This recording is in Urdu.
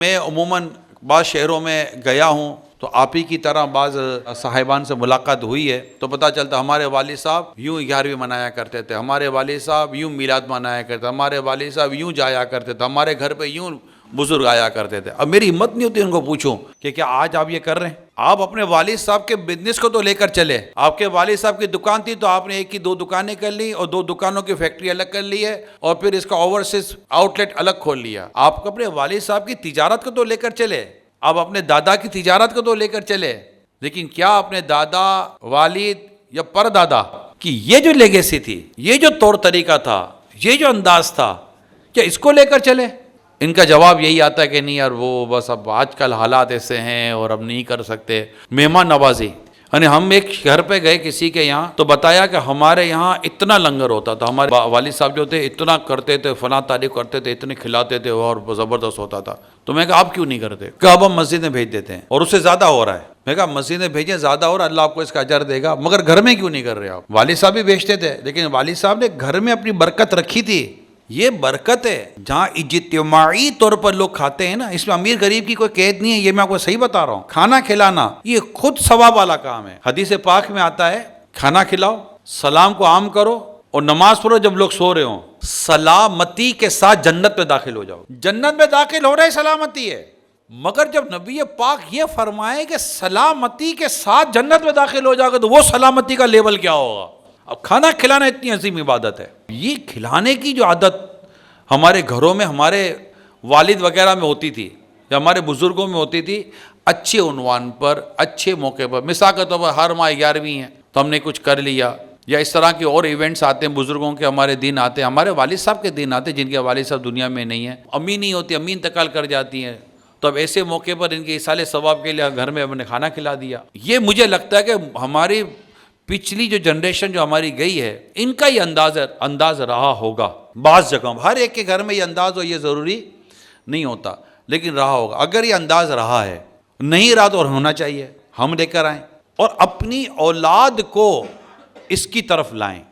میں عموماً بعض شہروں میں گیا ہوں تو آپ ہی کی طرح بعض صاحبان سے ملاقات ہوئی ہے تو پتہ چلتا ہمارے والد صاحب یوں 11ویں منایا کرتے تھے، ہمارے والد صاحب یوں میلاد منایا کرتے تھے، ہمارے والد صاحب یوں جایا کرتے تھے، ہمارے گھر پہ یوں بزرگ آیا کرتے تھے۔ اب میری ہمت نہیں ہوتی ان کو پوچھوں کہ کیا آج آپ یہ کر رہے ہیں؟ آپ اپنے والد صاحب کے بزنس کو تو لے کر چلے۔ آپ کے والد صاحب کی دکان تھی تو آپ نے ایک کی 2 دکانیں کر لی اور 2 دکانوں کی فیکٹری الگ کر لی ہے اور پھر اس کا اوورسیز آؤٹ لیٹ الگ کھول لیا۔ آپ اپنے والد صاحب کی تجارت کو تو لے کر چلے، آپ اپنے دادا کی تجارت کو تو لے کر چلے، لیکن کیا اپنے دادا، والد یا پردادا کی یہ جو لیگیسی تھی، یہ جو طور طریقہ تھا، یہ جو انداز تھا، کیا اس کو لے کر چلے؟ ان کا جواب یہی آتا ہے کہ نہیں یار، وہ بس اب آج کل حالات ایسے ہیں اور اب نہیں کر سکتے۔ مہمان نوازی، یعنی ہم ایک گھر پہ گئے کسی کے یہاں تو بتایا کہ ہمارے یہاں اتنا لنگر ہوتا تھا، ہمارے والد صاحب جو تھے اتنا کرتے تھے، فلاں تاریخ کرتے تھے، اتنے کھلاتے تھے اور زبردست ہوتا تھا۔ تو میں کہا آپ کیوں نہیں کرتے؟ کہ اب ہم مسجد میں بھیج دیتے ہیں اور اس سے زیادہ ہو رہا ہے۔ میں کہا مسجد میں بھیجیں، زیادہ ہو رہا ہے، اللہ آپ کو اس کا اجر دے گا، مگر گھر میں کیوں نہیں کر رہے آپ؟ والد صاحب بھی بیچتے تھے لیکن والد صاحب نے گھر میں اپنی برکت رکھی تھی۔ یہ برکت ہے جہاں اجتماعی طور پر لوگ کھاتے ہیں نا، اس میں امیر غریب کی کوئی قید نہیں ہے، یہ میں آپ کو صحیح بتا رہا ہوں۔ کھانا کھلانا یہ خود ثواب والا کام ہے۔ حدیث پاک میں آتا ہے کھانا کھلاؤ، سلام کو عام کرو اور نماز پڑھو جب لوگ سو رہے ہوں، سلامتی کے ساتھ جنت میں داخل ہو جاؤ۔ جنت میں داخل ہو رہے سلامتی ہے، مگر جب نبی پاک یہ فرمائے کہ سلامتی کے ساتھ جنت میں داخل ہو جاؤ گے تو وہ سلامتی کا لیول کیا ہوگا؟ اب کھانا کھلانا اتنی عظیم عبادت ہے، یہ کھلانے کی جو عادت ہمارے گھروں میں ہمارے والد وغیرہ میں ہوتی تھی یا ہمارے بزرگوں میں ہوتی تھی، اچھے عنوان پر، اچھے موقع پر، مثال کے طور پر ہر ماہ 11ویں ہے تو ہم نے کچھ کر لیا، یا اس طرح کے اور ایونٹس آتے ہیں، بزرگوں کے ہمارے دن آتے ہیں، ہمارے والد صاحب کے دن آتے ہیں جن کے والد صاحب دنیا میں نہیں ہیں، امی نہیں ہوتی، امی انتقال کر جاتی ہیں، تو اب ایسے موقع پر ان کے ایصال ثواب کے لیے گھر میں ہم نے کھانا کھلا دیا۔ یہ مجھے لگتا ہے کہ ہماری پچھلی جو جنریشن جو ہماری گئی ہے، ان کا یہ انداز رہا ہوگا۔ بعض جگہوں ہر ایک کے گھر میں یہ انداز ہو یہ ضروری نہیں ہوتا، لیکن رہا ہوگا۔ اگر یہ انداز رہا ہے، نہیں رہا تو اور ہونا چاہیے، ہم لے کر آئیں اور اپنی اولاد کو اس کی طرف لائیں۔